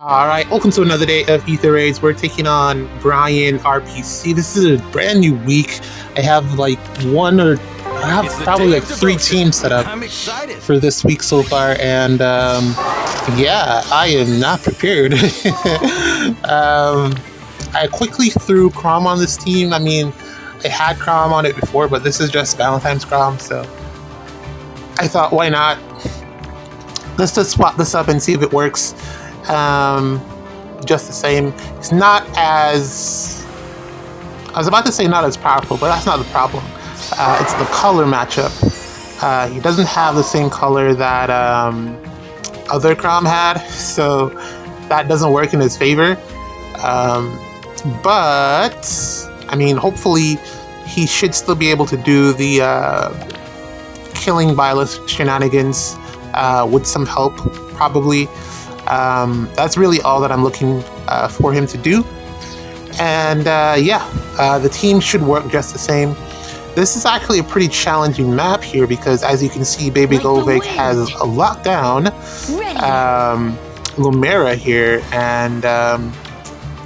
Alright, welcome to another day of Ether Raids. We're taking on Brian RPC. This is a brand new week. I have I have probably like 3 teams set up for this week so far, and yeah, I am not prepared. I quickly threw Chrom on this team. I mean, I had Chrom on it before, but this is just Valentine's Chrom, so I thought, why not? Let's just swap this up and see if it works. Just the same. It's not as... I was about to say not as powerful, but that's not the problem. It's the color matchup. He doesn't have the same color that other Chrom had, so that doesn't work in his favor. But, I mean, hopefully he should still be able to do the killing Byleth shenanigans with some help, probably. That's really all that I'm looking for him to do. And the team should work just the same. This is actually a pretty challenging map here because, as you can see, Baby Golvig has a lockdown Lumera here, and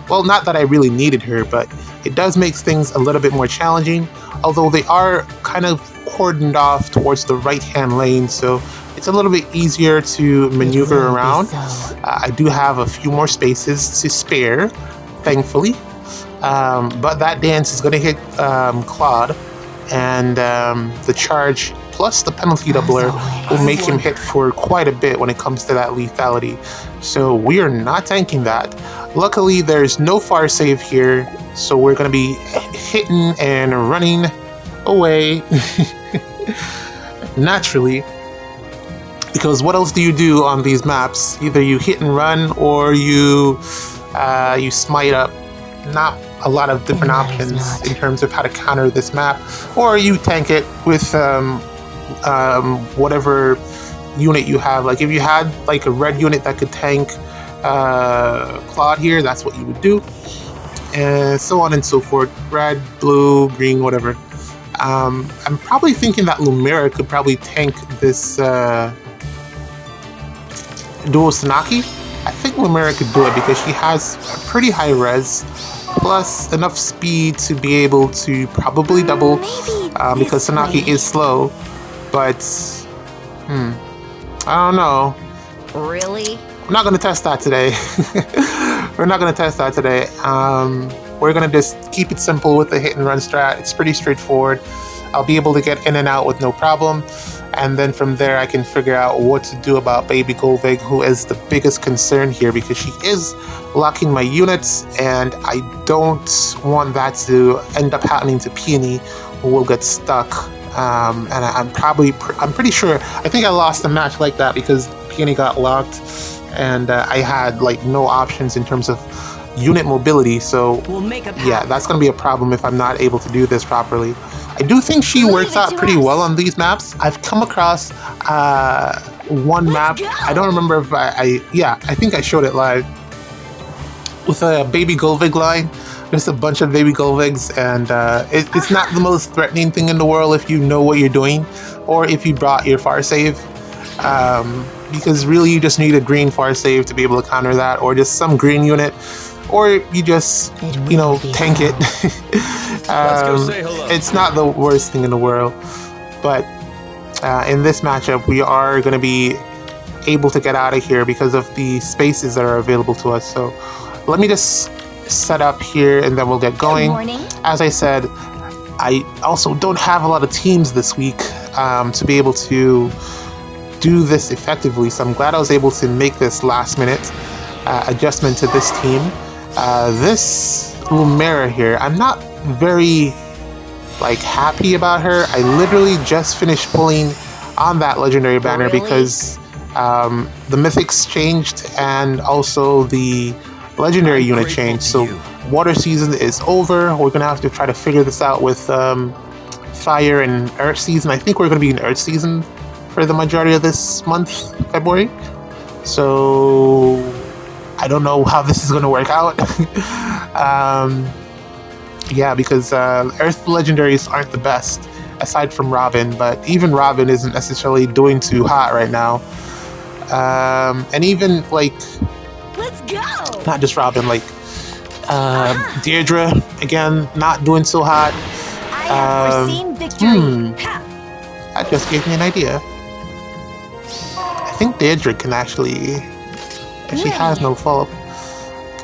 well, not that I really needed her, but it does make things a little bit more challenging, although they are kind of cordoned off towards the right-hand lane, so it's a little bit easier to maneuver around. I do have a few more spaces to spare, thankfully, but that dance is going to hit Claude, and the charge plus the penalty doubler will make him hit for quite a bit when it comes to that lethality, so we are not tanking that. Luckily, there's no far save here, so we're going to be hitting and running away naturally, because what else do you do on these maps? Either you hit and run, or you smite up. Not a lot of different options in terms of how to counter this map, or you tank it with whatever unit you have. Like if you had like a red unit that could tank Claude here, that's what you would do, and so on and so forth. Red, blue, green, whatever. I'm probably thinking that Lumera could probably tank this Duo Sanaki. I think Lumera could do it because she has a pretty high res, plus enough speed to be able to probably double, because Sanaki is slow, but I don't know. Really? I'm not going to test that today. We're not going to test that today. We're going to just keep it simple with the hit and run strat. It's pretty straightforward. I'll be able to get in and out with no problem. And then from there, I can figure out what to do about Baby Golvig, who is the biggest concern here because she is locking my units, and I don't want that to end up happening to Peony, who will get stuck. And I'm pretty sure, I think I lost a match like that because Peony got locked, and I had like no options in terms of unit mobility, so yeah, that's going to be a problem if I'm not able to do this properly. I do think she works out pretty well on these maps. I've come across one map, I don't remember if I think I showed it live, with a Baby Golvig line. There's a bunch of Baby Golvigs, and it's not the most threatening thing in the world if you know what you're doing, or if you brought your far save, because really you just need a green far save to be able to counter that, or just some green unit, or you just, you know, tank it. It's not the worst thing in the world, but in this matchup we are going to be able to get out of here because of the spaces that are available to us. So let me just set up here and then we'll get going. As I said, I also don't have a lot of teams this week to be able to do this effectively, so I'm glad I was able to make this last minute adjustment to this team. This Lumera here, I'm not very happy about her. I literally just finished pulling on that legendary banner because the mythics changed and also the legendary unit changed, so water season is over. We're gonna have to try to figure this out with fire and earth season. I think we're gonna be in earth season for the majority of this month, February, so I don't know how this is going to work out. Yeah, because Earth legendaries aren't the best, aside from Robin, but even Robin isn't necessarily doing too hot right now. And even, like, Let's go! Not just Robin, like Deirdre, again, not doing so hot. I have foreseen victory. That just gave me an idea. I think Deirdre can actually, if she has no follow-up.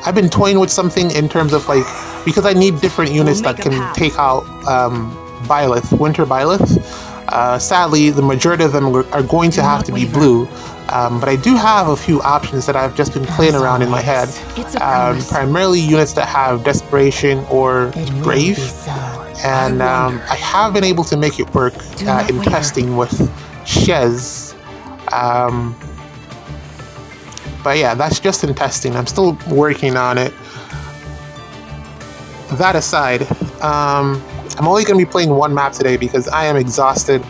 I've been toying with something in terms of like, because I need different units that can take out Byleth, Winter Byleth. Sadly, the majority of them are going to have to be blue. But I do have a few options that I've just been playing around in my head. Primarily units that have Desperation or Brave. And I have been able to make it work in testing with Shez. But yeah, that's just in testing. I'm still working on it. That aside, I'm only going to be playing one map today because I am exhausted.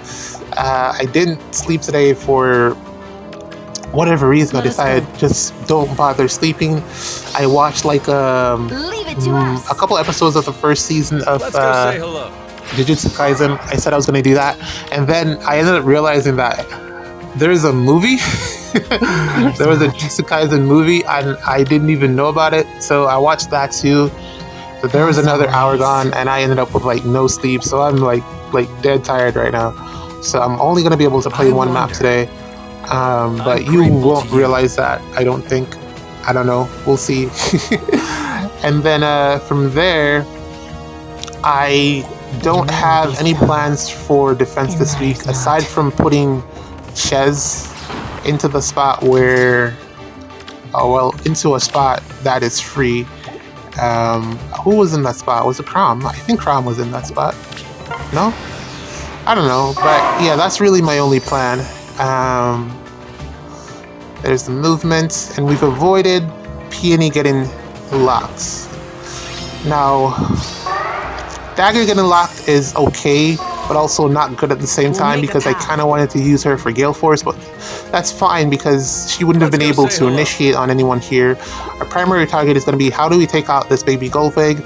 I didn't sleep today for whatever reason. I decided just don't bother sleeping. I watched like a couple episodes of the first season of Jujutsu Kaisen. I said I was going to do that, and then I ended up realizing that there's a movie. There was a Jujutsu Kaisen movie, and I didn't even know about it, so I watched that too. But there was another hour gone, and I ended up with like no sleep, so I'm like dead tired right now. So I'm only going to be able to play one map today. But you won't realize that, I don't think. I don't know. We'll see. And then from there, I don't have any plans for defense this week, aside from putting Shez into the spot where... into a spot that is free. Who was in that spot? Was it Chrom? I think Chrom was in that spot. No? I don't know. But yeah, that's really my only plan. There's the movement, and we've avoided Peony getting locked. Now, Dagger getting locked is okay, but also not good at the same time because I kind of wanted to use her for Gale Force, but that's fine because she wouldn't have been able to initiate on anyone here. Our primary target is going to be how do we take out this baby Gullveig.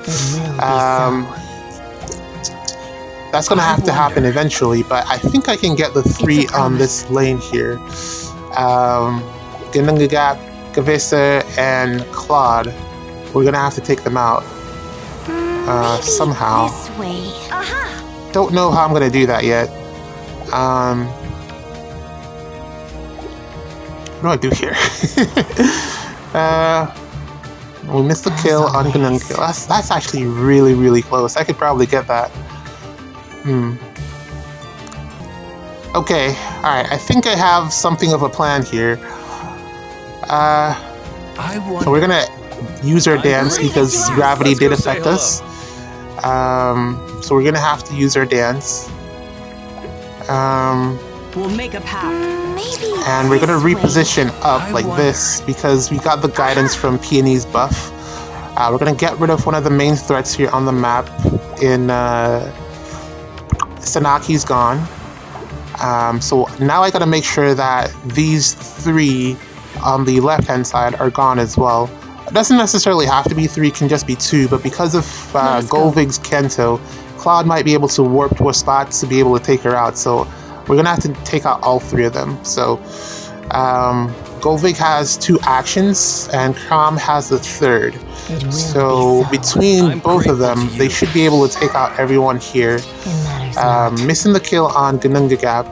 That's going to have to happen eventually, but I think I can get the 3 on this lane here. Ginnungagap, Gavesa, and Claude. We're going to have to take them out somehow. This way. Don't know how I'm going to do that yet. What do I do here? We missed the kill on Ginnungagap. That's actually really, really close. I could probably get that. Okay, alright, I think I have something of a plan here. So we're gonna use our dance because gravity did affect us. So we're gonna have to use our dance. We'll make a path. Maybe. And we're gonna reposition up like this because we got the guidance from Peony's buff. We're gonna get rid of one of the main threats here on the map in Sanaki's gone. So now I gotta make sure that these 3 on the left hand side are gone as well. It doesn't necessarily have to be 3, it can just be 2, but because of Gullveig's Kento, Claude might be able to warp to a spot to be able to take her out, so we're gonna have to take out all 3 of them. So Gullveig has 2 actions and Chrom has the 3rd. So between both of them, they should be able to take out everyone here. Missing the kill on Ginnungagap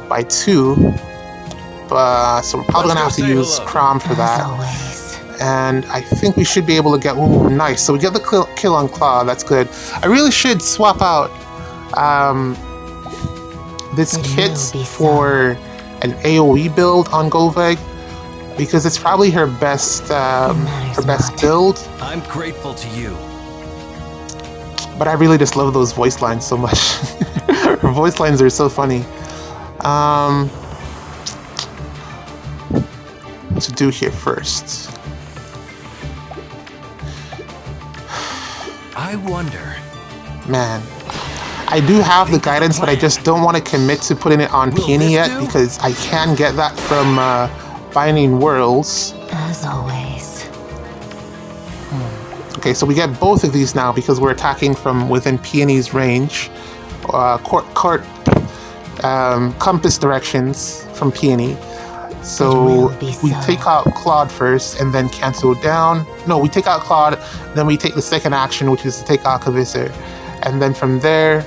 by 2. So we're probably gonna have to use Chrom for that. And I think we should be able to get... Ooh, nice. So we get the kill on Claw. That's good. I really should swap out this kit for an AoE build on Gullveig because it's probably her best build. I'm grateful to you. But I really just love those voice lines so much. Her voice lines are so funny. What to do here first? I wonder. Man, I do have the guidance, but I just don't want to commit to putting it on Peony yet because I can get that from Binding Worlds. As always. Okay, so we get both of these now because we're attacking from within Peony's range. Compass directions from Peony. So It will be we so. take out Claude first and then cancel down. No, we take out Claude, then we take the second action, which is to take out Kavissar. And then from there,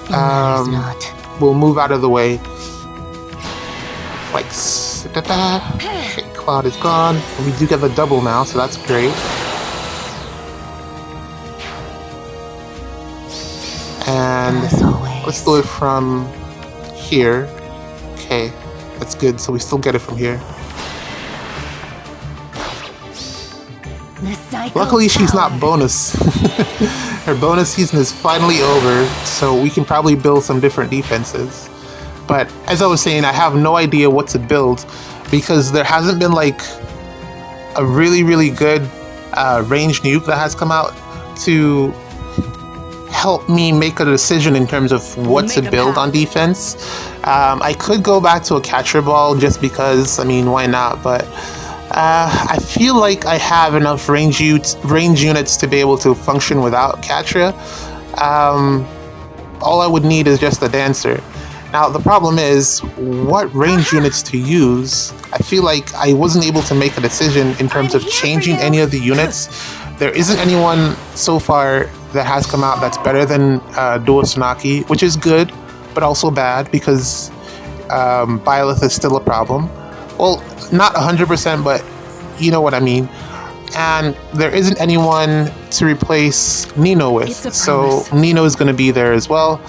It matters not. we'll move out of the way. Like, da-da. Okay, Claude is gone. And we do get the double now, so that's great. And As always. let's do it from here. Okay, that's good. So we still get it from here. The cycle Luckily, she's not power. bonus. Her bonus season is finally over, so we can probably build some different defenses. But as I was saying, I have no idea what to build because there hasn't been like a really, really good ranged nuke that has come out to help me make a decision in terms of what to make a build path. on defense. I could go back to a catcher ball just because, I mean, why not? But I feel like I have enough range units to be able to function without Catra. All I would need is just a dancer. Now the problem is what range units to use. I feel like I wasn't able to make a decision in terms I'm of here for changing you. any of the units. There isn't anyone so far that has come out that's better than Duo Tsunaki, which is good, but also bad because Byleth is still a problem. Well, not 100%, but you know what I mean. And there isn't anyone to replace Nino with, It's a so promise. Nino is going to be there as well.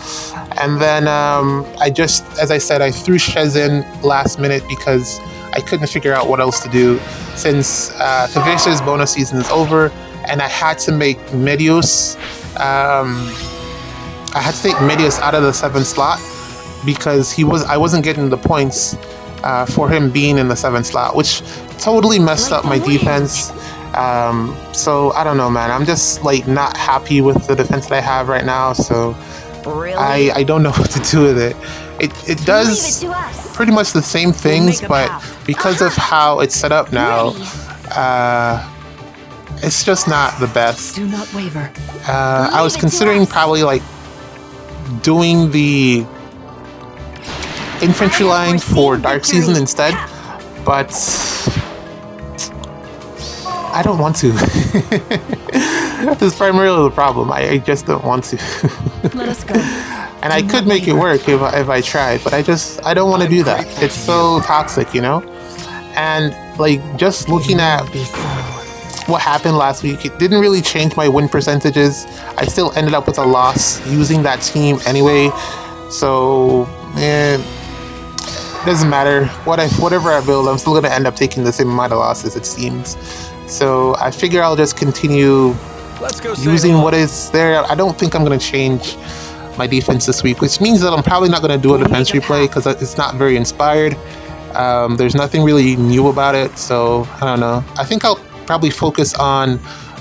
And then I just, as I said, I threw Shez in last minute because I couldn't figure out what else to do since Kavissar's bonus season is over, and I had to make Medios. I had to take Medios out of the 7th slot because I wasn't getting the points for him being in the 7th slot, which totally messed Like up my the wind. defense. So I don't know, man. I'm just like not happy with the defense that I have right now. So Really? I don't know what to do with it. It Leave it does to us. pretty much the same things, make a but path. because of how it's set up now, Ready. it's just not the best. Do not waver. I was Leave it to considering us. probably like doing the infantry I line foresee for Dark victory. Season instead, but I don't want to. This is primarily the problem. I just don't want to. Let us go. And I could make it work if I tried, but I don't want to do that. It's so toxic, you know? And like just looking at Be so. what happened last week, it didn't really change my win percentages. I still ended up with a loss using that team anyway. So, doesn't matter. Whatever I build, I'm still gonna end up taking the same amount of losses, it seems. So I figure I'll just continue Let's go. using what is there. I don't think I'm gonna change my defense this week, which means that I'm probably not gonna do a defense replay because it's not very inspired. There's nothing really new about it, so I don't know. I think I'll probably focus on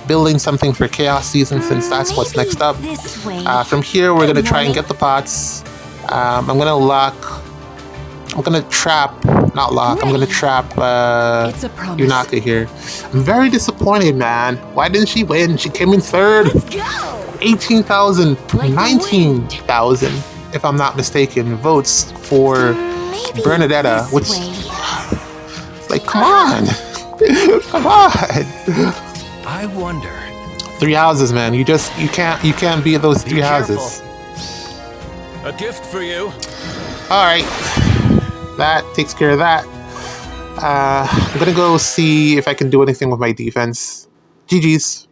building something for Chaos Season since that's what's Maybe next up. This way. From here, we're gonna Good try and morning. get the pots. I'm gonna trap, not lock. I'm gonna trap It's a promise. Yunaka here. I'm very disappointed, man. Why didn't she win? She came in third. Let's go. 18,000, Like the 19,000, if I'm not mistaken, votes for Maybe Bernadetta, this which, way. like, come on. Come on. I wonder. 3 houses, man. You can't beat those 3 Be houses. A gift for you. All right. That takes care of that. I'm gonna go see if I can do anything with my defense. GG's.